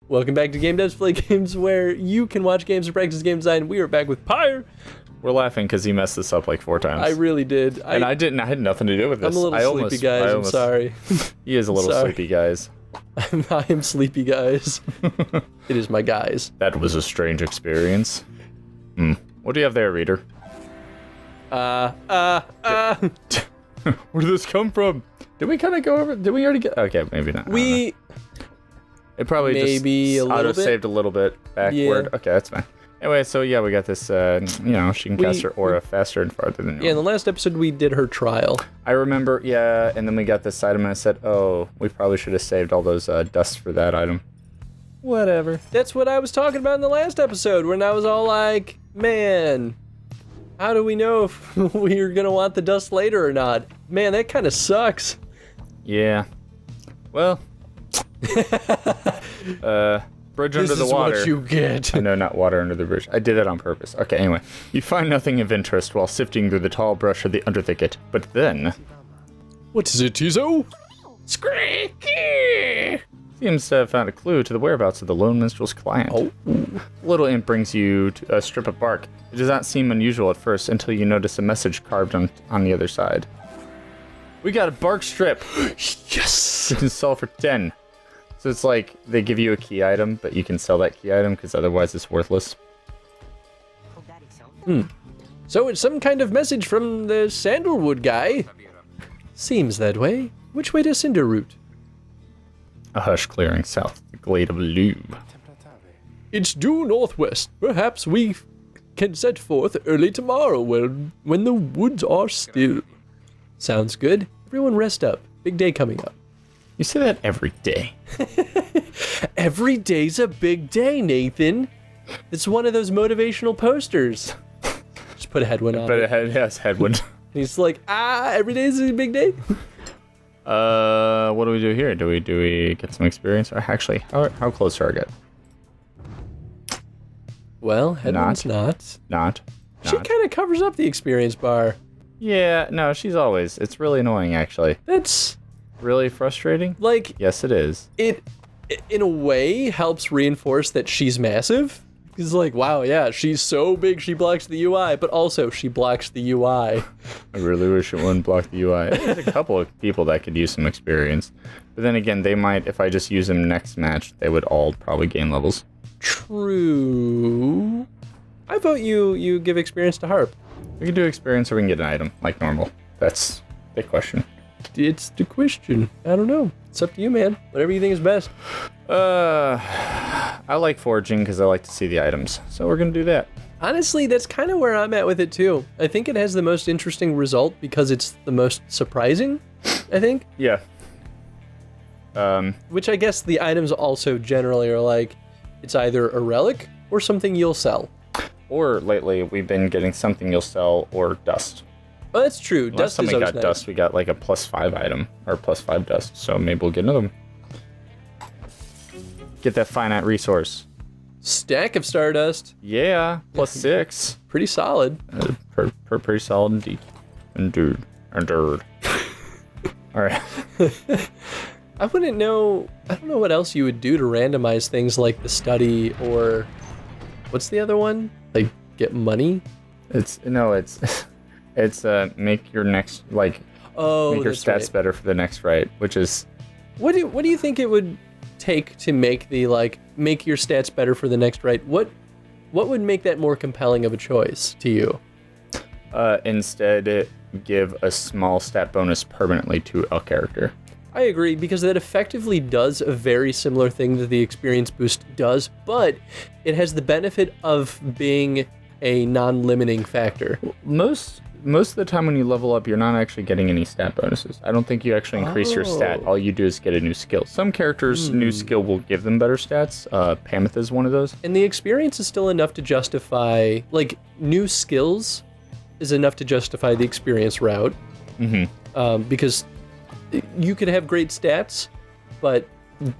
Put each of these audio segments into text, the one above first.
Welcome back to Game Devs Play Games, where you can watch games and practice game design. We are back with Pyre. We're laughing because he messed this up like 4 times. I really did. And I didn't. I had nothing to do with this. I'm a little sleepy, guys. I'm sorry. He is a little sleepy, guys. I am sleepy, guys. It is my guys. That was a strange experience. What do you have there, reader? Where did this come from? Did we kind of go over? Did we already get? Okay, maybe not. It probably maybe just a little bit. Saved a little bit backward. Yeah. Okay, that's fine. Anyway, so yeah, we got this. She can cast her aura faster and farther than normal. Yeah, in the last episode we did her trial. I remember. Yeah, and then we got this item, and I said, "Oh, we probably should have saved all those dusts for that item." Whatever. That's what I was talking about in the last episode, when I was all like, "Man, how do we know if we're gonna want the dust later or not? Man, that kind of sucks." Yeah. Well. Bridge under the water. This is what you get. I know, not water under the bridge. I did that on purpose. Okay, anyway. You find nothing of interest while sifting through the tall brush of the underthicket, but then... What is it, Tizo? Squeaky! Seems to have found a clue to the whereabouts of the lone minstrel's client. Oh. The little imp brings you to a strip of bark. It does not seem unusual at first until you notice a message carved on the other side. We got a bark strip! Yes! You can sell for 10. So it's like they give you a key item, but you can sell that key item because otherwise it's worthless. So it's some kind of message from the Sandalwood guy. Seems that way. Which way to Cinderroot? A hush clearing south, the glade of Lube. It's due northwest. Perhaps we can set forth early tomorrow when the woods are still. Sounds good. Everyone rest up. Big day coming up. You say that every day. Every day's a big day, Nathan. It's one of those motivational posters. Just put a headwind on it. Yes, headwind. He's like, every day's a big day. What do we do here? Do we get some experience? Or actually, how close are I get? Well, headwind's not. She kind of covers up the experience bar. Yeah, no, she's always. It's really annoying, actually. That's really frustrating. Like, yes, it is. It, in a way, helps reinforce that she's massive. It's like, wow, yeah, she's so big she blocks the UI, but also she blocks the UI. I really wish it wouldn't block the UI. There's a couple of people that could use some experience. But then again, they might, if I just use them next match, they would all probably gain levels. True. I vote you give experience to Harp. We can do experience or we can get an item, like normal. That's the question. It's the question. I don't know. It's up to you, man. Whatever you think is best. I like foraging because I like to see the items. So we're going to do that. Honestly, that's kind of where I'm at with it, too. I think it has the most interesting result because it's the most surprising, I think. Yeah. Which I guess the items also generally are like, it's either a relic or something you'll sell. Or lately, we've been getting something you'll sell or dust. Oh, that's true. Last time we got dust, we got like a +5 item, or +5 dust, so maybe we'll get another one. Get that finite resource. Stack of Stardust. Yeah, +6. Pretty solid. Pretty solid indeed. Endured. Alright. I don't know what else you would do to randomize things like the study or... What's the other one? Like, get money? It's make your next, like, make your stats better for the next fight, which is... What do you think it would take to make the, like, make your stats better for the next fight? What would make that more compelling of a choice to you? Instead, give a small stat bonus permanently to a character. I agree, because that effectively does a very similar thing that the experience boost does, but it has the benefit of being a non-limiting factor. Most of the time when you level up, you're not actually getting any stat bonuses. I don't think you actually increase your stat. All you do is get a new skill. Some characters' new skill will give them better stats. Pamith is one of those. And the experience is still enough to justify, like, new skills is enough to justify the experience route. Because you could have great stats, but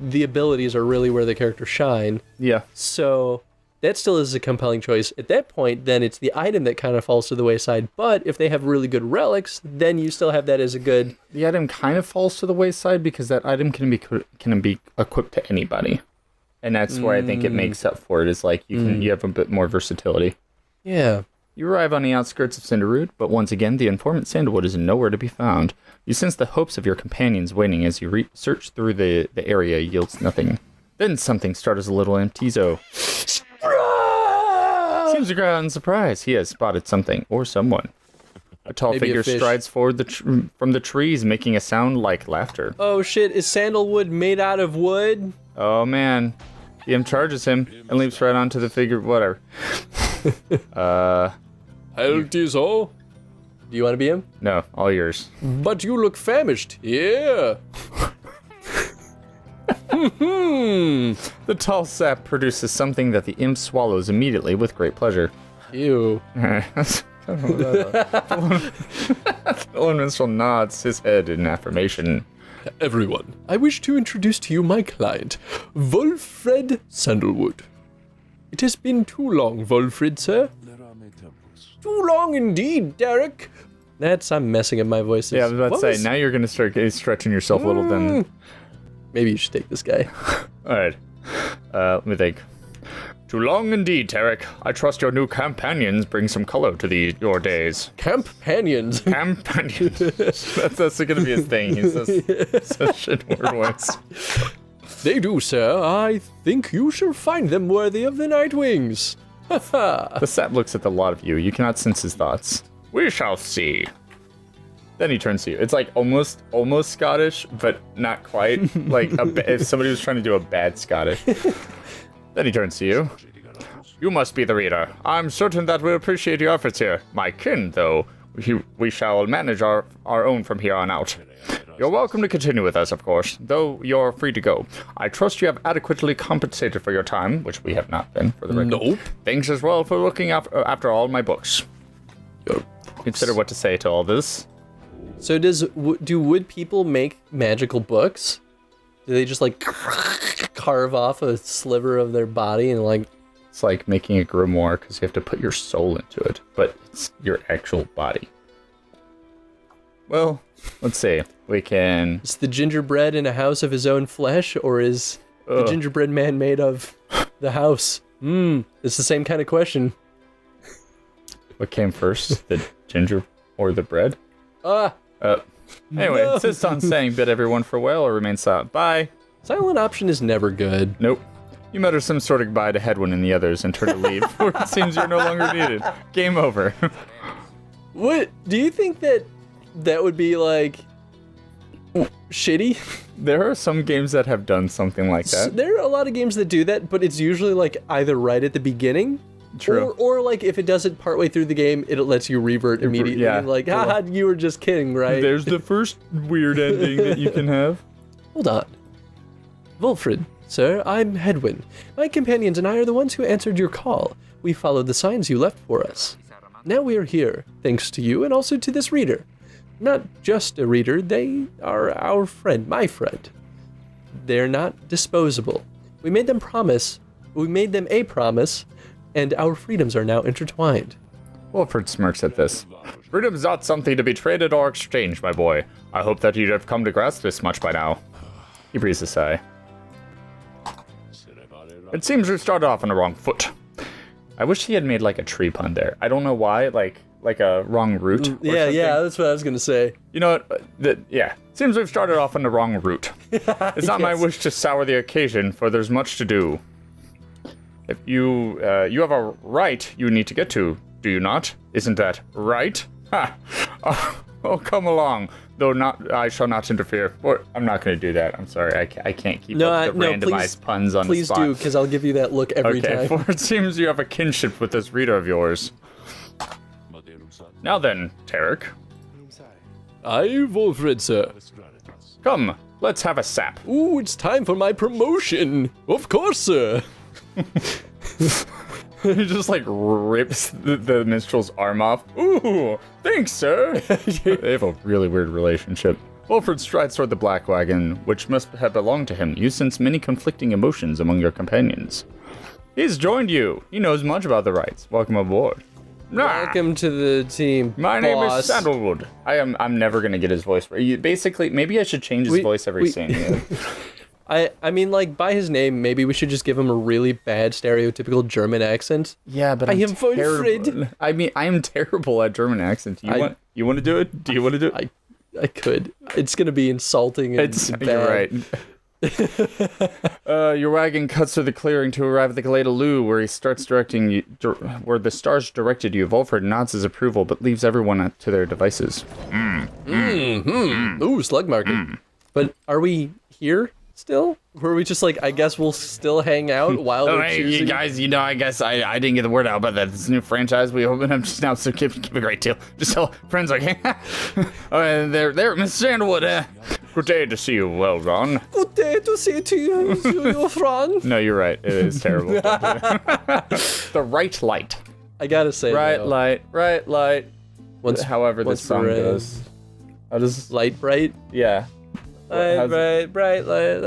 the abilities are really where the characters shine. Yeah. So that still is a compelling choice. At that point, then it's the item that kind of falls to the wayside. But if they have really good relics, then you still have that as a good... The item kind of falls to the wayside because that item can be equipped to anybody. And that's where I think it makes up for it, is like you have a bit more versatility. Yeah. You arrive on the outskirts of Sandalwood, but once again, the informant Sandalwood is nowhere to be found. You sense the hopes of your companions waning as you search through the area yields nothing. Then something startles a little Mtizo. Seems to grow in surprise. He has spotted something or someone. A tall figure strides forward from the trees, making a sound like laughter. Oh shit, is Sandalwood made out of wood? Oh man. DM charges him and leaps right onto the figure. Whatever. Mtizo? Do you want to be him? No, all yours. But you look famished. Yeah. The tall sap produces something that the imp swallows immediately with great pleasure. Ew. The lone minstrel nods his head in affirmation. Everyone, I wish to introduce to you my client, Wolfred Sandalwood. It has been too long, Wolfred, sir. Too long indeed, Derek. I'm messing up my voices. Yeah, I was about to say, now you're going to start stretching yourself a little then. Maybe you should take this guy. Alright. Let me think. Too long indeed, Tarek. I trust your new companions bring some color to your days. Companions. Companions. that's going to be his thing. He says such word once. They do, sir. I think you shall find them worthy of the Night Wings. The sap looks at the lot of you. You cannot sense his thoughts. We shall see. Then he turns to you. It's like almost Scottish, but not quite. Like if somebody was trying to do a bad Scottish. Then he turns to you. You must be the reader. I'm certain that we'll appreciate your efforts here. My kin, though, we shall manage our own from here on out. You're welcome to continue with us, of course, though you're free to go. I trust you have adequately compensated for your time, which we have not been, for the record. Nope. Thanks as well for looking after all my books. Consider what to say to all this. So do wood people make magical books? Do they just like carve off a sliver of their body and like... It's like making a grimoire because you have to put your soul into it, but it's your actual body. Well, let's see. We can... Is the gingerbread in a house of his own flesh, or is the gingerbread man made of the house? It's the same kind of question. What came first, the ginger or the bread? Anyway, No. insist on saying bid everyone farewell or remain silent. Bye. Silent option is never good. Nope. You mutter some sort of goodbye to Hedwin and the others and turn to leave, for it seems you're no longer needed. Game over. What? Do you think that would be like shitty? There are some games that have done something like that. There are a lot of games that do that, but it's usually like either right at the beginning. True. Or like if it does it partway through the game, it lets you revert immediately. Yeah. Like, haha, you were just kidding, right? There's the first weird ending that you can have. Hold on. Wolfred, sir, I'm Hedwin. My companions and I are the ones who answered your call. We followed the signs you left for us. Now we are here, thanks to you and also to this reader. Not just a reader, they are our friend, my friend. They're not disposable. We made them a promise, and our freedoms are now intertwined. Wolford smirks at this. Freedom's not something to be traded or exchanged, my boy. I hope that you'd have come to grasp this much by now. He breathes a sigh. It seems we started off on the wrong foot. I wish he had made like a tree pun there. I don't know why, like a wrong route. Yeah, that's what I was gonna say. You know what? Seems we've started off on the wrong route. It's not my wish to sour the occasion, for there's much to do. If you have a right you need to get to, do you not? Isn't that right? Ha! Oh, come along. Though I shall not interfere. Or I'm not going to do that. I'm sorry. I can't keep up the randomized puns on the spot. Please do, because I'll give you that look every time. For it seems you have a kinship with this reader of yours. Now then, Tarek. Aye, Wolfred, sir. Come, let's have a sap. Ooh, it's time for my promotion. Of course, sir. He just like rips the minstrel's arm off. Ooh, thanks, sir. They have a really weird relationship. Wolford strides toward the black wagon, which must have belonged to him. You sense many conflicting emotions among your companions. He's joined you. He knows much about the rights. Welcome aboard. Welcome to the team, My name is Sandalwood. I'm never gonna get his voice right. Basically, maybe I should change his voice every scene. I mean, like, by his name, maybe we should just give him a really bad stereotypical German accent. Yeah, but I am terrible. I mean, I am terrible at German accent. You want to do it? Do you want to do it? I could. It's gonna be insulting and bad. You're right. Your wagon cuts through the clearing to arrive at the Glade of Lou, where he starts directing you, where the stars directed you. Volfred nods his approval, but leaves everyone to their devices. Ooh, slug market. But are we here still? Were we just like, I guess we'll still hang out while they're choosing? You guys, I guess I didn't get the word out about that. This new franchise we opened up just now, so keep a great deal. Just tell friends, okay? Oh, there, Miss Sandalwood. Good day to see you, well done. Good day to see you, your friend. No, you're right. It is terrible. The right light. I gotta say, right though, light. However this song goes. I'll just light bright. Yeah. Bright light.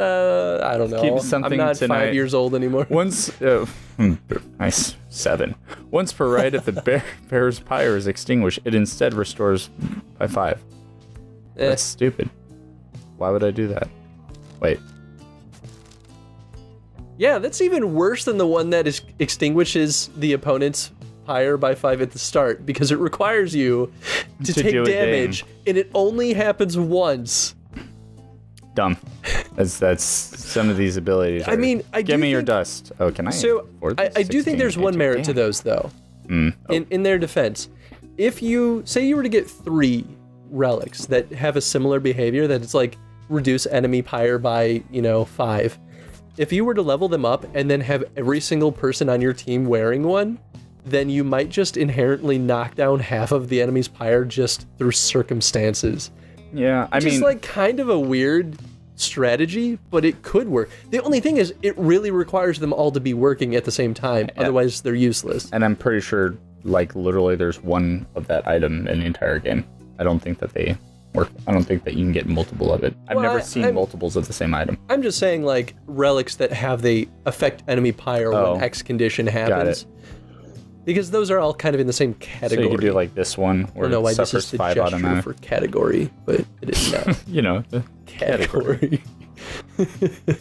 I don't know. Keep something I'm not tonight. 5 years old anymore. Once, nice 7. Once per ride, if the bear's pyre is extinguished, it instead restores by 5. That's stupid. Why would I do that? Wait. Yeah, that's even worse than the one that extinguishes the opponent's pyre by 5 at the start, because it requires you to take damage, and it only happens once. Dumb. That's some of these abilities. I mean, give me your dust. Oh, can I? So I do think there's one merit to those, though. In their defense, if you say you were to get 3 relics that have a similar behavior, that it's like reduce enemy pyre by 5. If you were to level them up and then have every single person on your team wearing one, then you might just inherently knock down half of the enemy's pyre just through circumstances. Yeah, I mean, it's like kind of a weird strategy, but it could work. The only thing is, it really requires them all to be working at the same time. Otherwise, they're useless. And I'm pretty sure, like, literally there's one of that item in the entire game. I don't think that they work. I don't think that you can get multiple of it. I've never seen multiples of the same item. I'm just saying, like, relics that have the affect enemy pyre when X condition happens. Because those are all kind of in the same category. So you could do like this one, where it suffers this is the 5 gesture automatic. For category, but it is not. The category.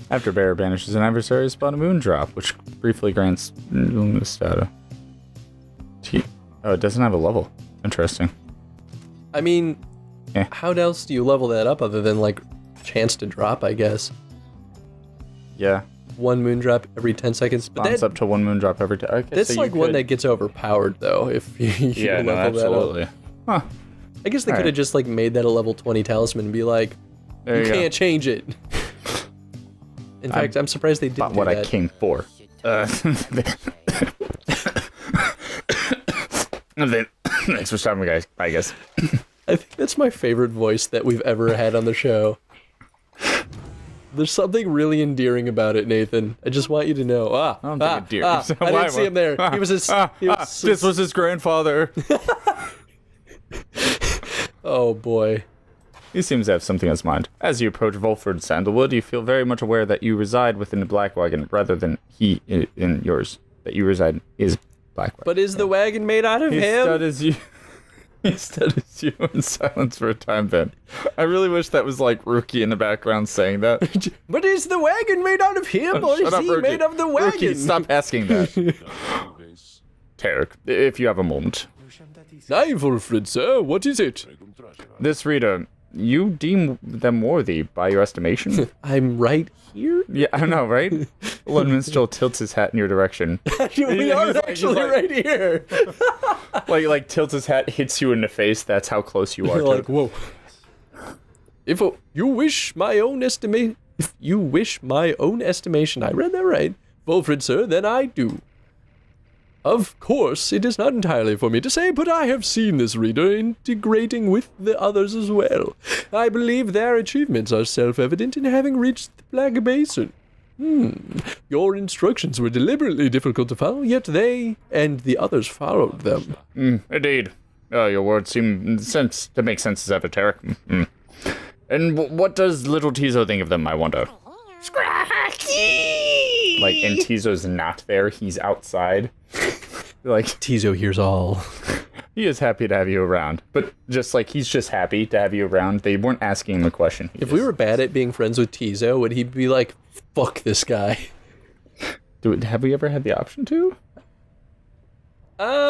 After bear banishes an adversary, spawn a moon drop, which briefly grants status. Oh, it doesn't have a level. Interesting. I mean, how else do you level that up other than like chance to drop, I guess? Yeah. 1 moon drop every 10 seconds. But that's up to 1 moon drop every time. Okay, that's so like one that gets overpowered, though, if you level absolutely. that up. Huh. I guess they could have just like made that a level 20 talisman and be like, you can't change it. In fact, I'm surprised they didn't do what that. I came for. Thanks for stopping, guys. Bye, guys. I think that's my favorite voice that we've ever had on the show. There's something really endearing about it, Nathan. I just want you to know. I didn't see him there. He was his. This was his grandfather. Oh boy. He seems to have something on his mind. As you approach Volfred Sandalwood, you feel very much aware that you reside within the Black Wagon, rather than he in yours. That you reside is Black Wagon. But is the wagon made out of him? He studies you in silence for a time then. I really wish that was like Rookie in the background saying that. But is the wagon made out of him, or is he made of the wagon? Rookie, stop asking that. Tarek, if you have a moment. Aye, Volfred, sir, what is it? This reader, you deem them worthy by your estimation? I'm right here? Yeah, I know, right? Lone Minstrel tilts his hat in your direction. We are actually right here. like tilts his hat, hits you in the face. That's how close you are. You're like, whoa. If you wish my own estimation, I read that right, Volfred, sir, then I do. Of course, it is not entirely for me to say, but I have seen this reader integrating with the others as well. I believe their achievements are self-evident in having reached the Black Basin. Your instructions were deliberately difficult to follow, yet they and the others followed them. Indeed. Your words seem to make sense as ever, Tarek. And what does little Tizo think of them, I wonder? Like, and Tizo's not there, he's outside. Like, Tizo hears all. He is happy to have you around, but just like he's just happy to have you around. They weren't asking him a question. If we were bad at being friends with Tizo, would he be like, fuck this guy? Have we ever had the option to?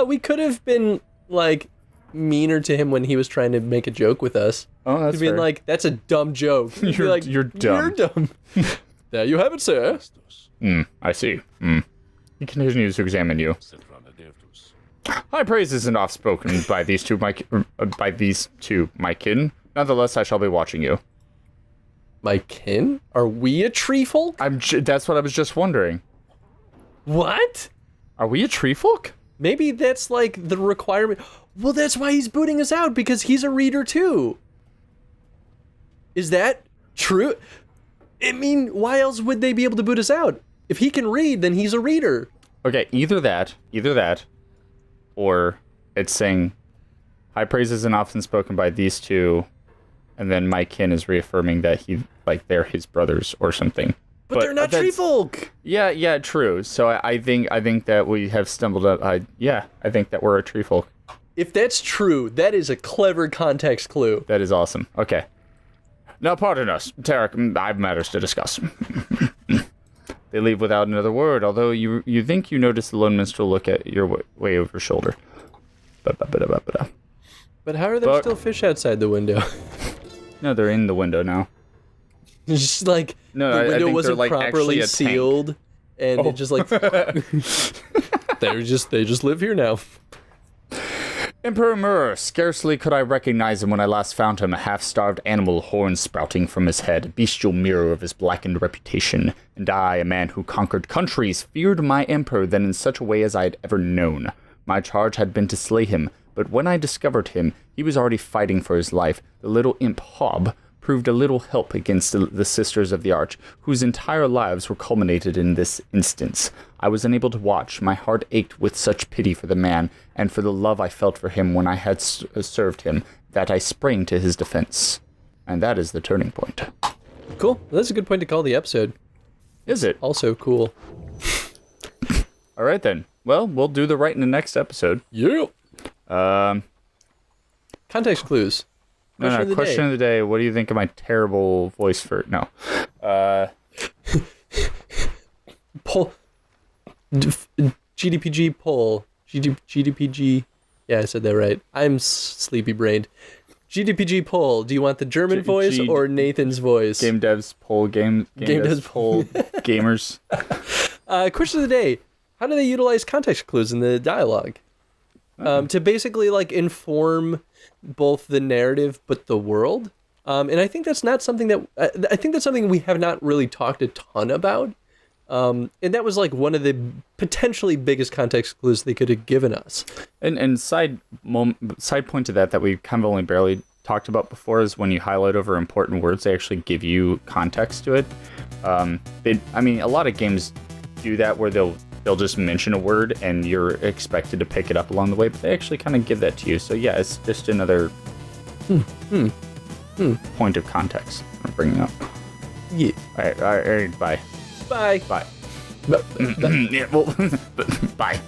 We could have been, like, meaner to him when he was trying to make a joke with us. Oh, that's fair. Like, that's a dumb joke. You're dumb. You're dumb. There you have it, sir. I see. He continues to examine you. High praise isn't oft spoken by these two, my kin. Nonetheless, I shall be watching you. My kin? Are we a tree folk? That's what I was just wondering. What? Are we a tree folk? Maybe that's like the requirement. Well, that's why he's booting us out, because he's a reader too. Is that true? I mean, why else would they be able to boot us out? If he can read, then he's a reader. Okay, either that, or it's saying, high praise isn't often spoken by these two, and then my kin is reaffirming that they're his brothers or something. But they're not tree folk. Yeah, true. So I think that we have stumbled up. I think that we're a tree folk. If that's true, that is a clever context clue. That is awesome. Okay. Now, pardon us, Tarek. I have matters to discuss. They leave without another word, although you think you notice the lone minstrel look at your way over your shoulder. But how are there still fish outside the window? No, they're in the window now. Just like the window wasn't properly sealed, and it just like they just live here now. Emperor Mur, scarcely could I recognize him when I last found him, a half-starved animal, horns sprouting from his head, a bestial mirror of his blackened reputation. And I, a man who conquered countries, feared my emperor than in such a way as I had ever known. My charge had been to slay him, but when I discovered him, he was already fighting for his life. The little imp Hob proved a little help against the Sisters of the Arch, whose entire lives were culminated in this instance. I was unable to watch. My heart ached with such pity for the man, and for the love I felt for him when I had served him, that I sprang to his defense. And that is the turning point. Cool. Well, that's a good point to call the episode. Is it? Also cool. All right, then. Well, we'll do the right in the next episode. Yeah. Context clues. Question of the day. What do you think of my terrible voice for... No. Poll. GDPG poll. GDPG. Yeah, I said that right. I'm sleepy brained. GDPG poll. Do you want the German voice or Nathan's voice? Game devs poll. Game devs poll. Gamers. Question of the day. How do they utilize context clues in the dialogue? To basically like inform both the narrative but the world. And I think that's not something that I think that's something we have not really talked a ton about. And that was like one of the potentially biggest context clues they could have given us. And side point to that we kind of only barely talked about before is when you highlight over important words, they actually give you context to it. A lot of games do that where they'll just mention a word and you're expected to pick it up along the way, but they actually kind of give that to you. So yeah, it's just another point of context I'm bringing up. Yeah. All right, bye. Bye. Bye. Yeah, well, bye.